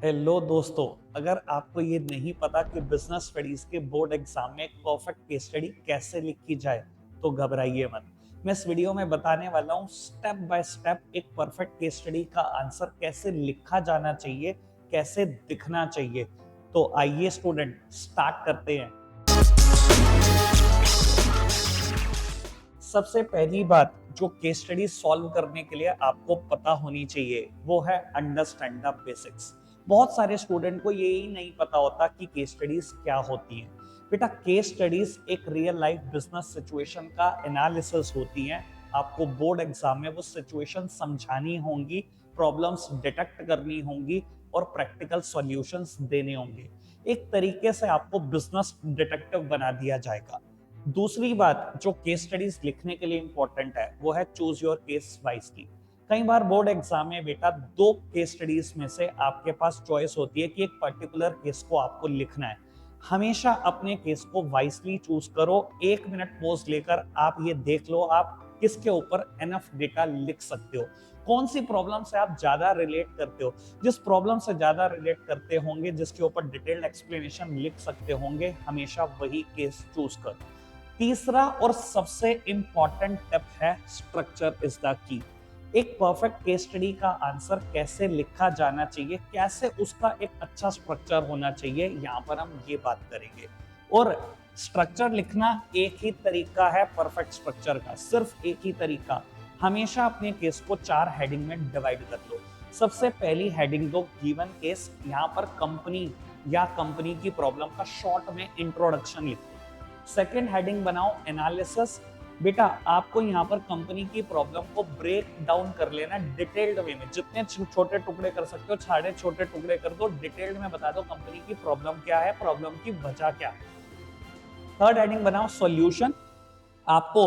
Hello दोस्तों, अगर आपको ये नहीं पता कि बिजनेस स्टडीज के बोर्ड एग्जाम में एक परफेक्ट केस स्टडी कैसे लिखी जाए तो घबराइए मत। मैं इस वीडियो में बताने वाला हूँ स्टेप बाय स्टेप एक परफेक्ट केस स्टडी का आंसर कैसे लिखा जाना चाहिए, कैसे दिखना चाहिए। तो आइए स्टूडेंट स्टार्ट करते हैं। सबसे पहली बात जो केस स्टडी सॉल्व करने के लिए आपको पता होनी चाहिए वो है अंडरस्टैंड द बेसिक्स। बहुत सारे स्टूडेंट को यही नहीं पता होता कि केस स्टडीज क्या होती हैं। बेटा, केस स्टडीज एक रियल लाइफ बिजनेस सिचुएशन का एनालिसिस होती हैं। आपको बोर्ड एग्जाम में वो सिचुएशन समझानी होंगी, प्रॉब्लम्स डिटेक्ट करनी होंगी और प्रैक्टिकल सॉल्यूशंस देने होंगे। एक तरीके से आपको बिजनेस डिटेक्टिव बना दिया जाएगा। दूसरी बात जो केस स्टडीज लिखने के लिए इंपॉर्टेंट है वो है चूज योर केस वाइजली। कई बार बोर्ड एग्जाम में बेटा दो केस स्टडीज में से आपके पास चॉइस होती है कि एक पर्टिकुलर केस को आपको लिखना है। हमेशा अपने केस को वाइजली चूज करो। 1 मिनट पॉज लेकर आप ये देख लो आप किसके ऊपर एनफ डेटा लिख सकते हो, कौन सी प्रॉब्लम से आप ज्यादा रिलेट करते हो। जिस प्रॉब्लम से ज्यादा रिलेट करते होंगे, जिसके ऊपर डिटेल्ड एक्सप्लेनेशन लिख सकते होंगे, हमेशा वही केस चूज करो। तीसरा और सबसे इंपॉर्टेंट टिप है स्ट्रक्चर इज द की। एक परफेक्ट केस स्टडी का आंसर कैसे लिखा जाना चाहिए, कैसे उसका एक अच्छा स्ट्रक्चर होना चाहिए, यहाँ पर हम ये बात करेंगे। और स्ट्रक्चर लिखना एक ही तरीका है परफेक्ट स्ट्रक्चर का, सिर्फ एक ही तरीका। हमेशा अपने केस को 4 हेडिंग में डिवाइड कर लो। सबसे पहली हेडिंग दो गिवन केस, यहाँ पर कंपनी या कंपनी की प्रॉब्लम का शॉर्ट में इंट्रोडक्शन लिखो। सेकेंड हेडिंग बनाओ एनालिसिस। बेटा, आपको यहाँ पर कंपनी की प्रॉब्लम को ब्रेक डाउन कर लेना डिटेल्ड वे में, जितने छोटे टुकड़े कर सकते हो सारे छोटे टुकड़े कर दो, डिटेल्ड में बता दो कंपनी की प्रॉब्लम क्या है, प्रॉब्लम की वजह क्या है। थर्ड हेडिंग बनाओ सॉल्यूशन। आपको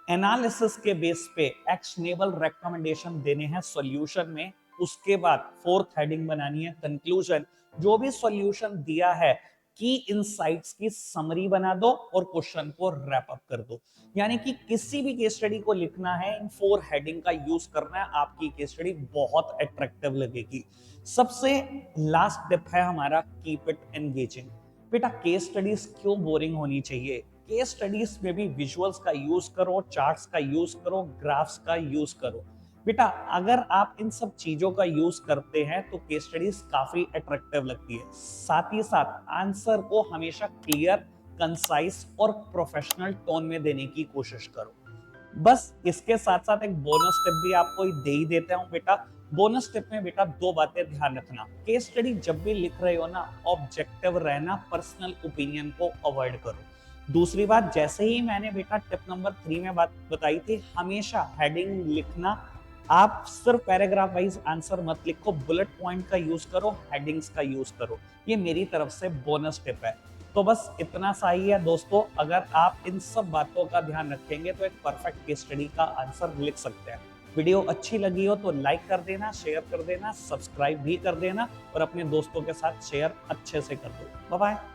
एनालिसिस के बेस पे एक्शनेबल रेकमेंडेशन देने हैं सॉल्यूशन में। उसके बाद फोर्थ हेडिंग बनानी है कंक्लूजन। जो भी सॉल्यूशन दिया है की इनसाइट्स की समरी बना दो और क्वेश्चन को रैप अप कर दो। यानी कि किसी भी केस स्टडी को लिखना है, इन 4 हेडिंग का यूज करना है, आपकी केस स्टडी बहुत अट्रैक्टिव लगेगी। सबसे लास्ट टिप है हमारा कीप इट एंगेजिंग। बेटा, केस स्टडीज क्यों बोरिंग होनी चाहिए? केस स्टडीज में भी विजुअल्स का यूज करो, चार्ट्स का यूज करो, ग्राफ्स का यूज करो। बेटा, अगर आप इन सब चीजों का यूज करते हैं तो केस स्टडीज काफी अट्रैक्टिव लगती है। साथ ही साथ आंसर को हमेशा क्लियर, कंसाइज और प्रोफेशनल टोन में देने की कोशिश करो। बस इसके साथ साथ एक बोनस टिप भी आपको दे ही देता हूं बेटा। बोनस टिप में बेटा 2 बातें ध्यान रखना। केस स्टडी जब भी लिख रहे हो ना, ऑब्जेक्टिव रहना, पर्सनल ओपिनियन को अवॉइड करो। दूसरी बात, जैसे ही मैंने बेटा टिप नंबर 3 में बात बताई थी, हमेशा हेडिंग लिखना। आप सिर्फ पैराग्राफ वाइज आंसर मत लिखो, बुलेट पॉइंट का यूज करो, हेडिंग्स का यूज करो। ये मेरी तरफ से बोनस टिप है। तो बस इतना सा ही है दोस्तों। अगर आप इन सब बातों का ध्यान रखेंगे तो एक परफेक्ट केस स्टडी का आंसर लिख सकते हैं। वीडियो अच्छी लगी हो तो लाइक कर देना, शेयर कर देना, सब्सक्राइब भी कर देना और अपने दोस्तों के साथ शेयर अच्छे से कर दो। Bye bye.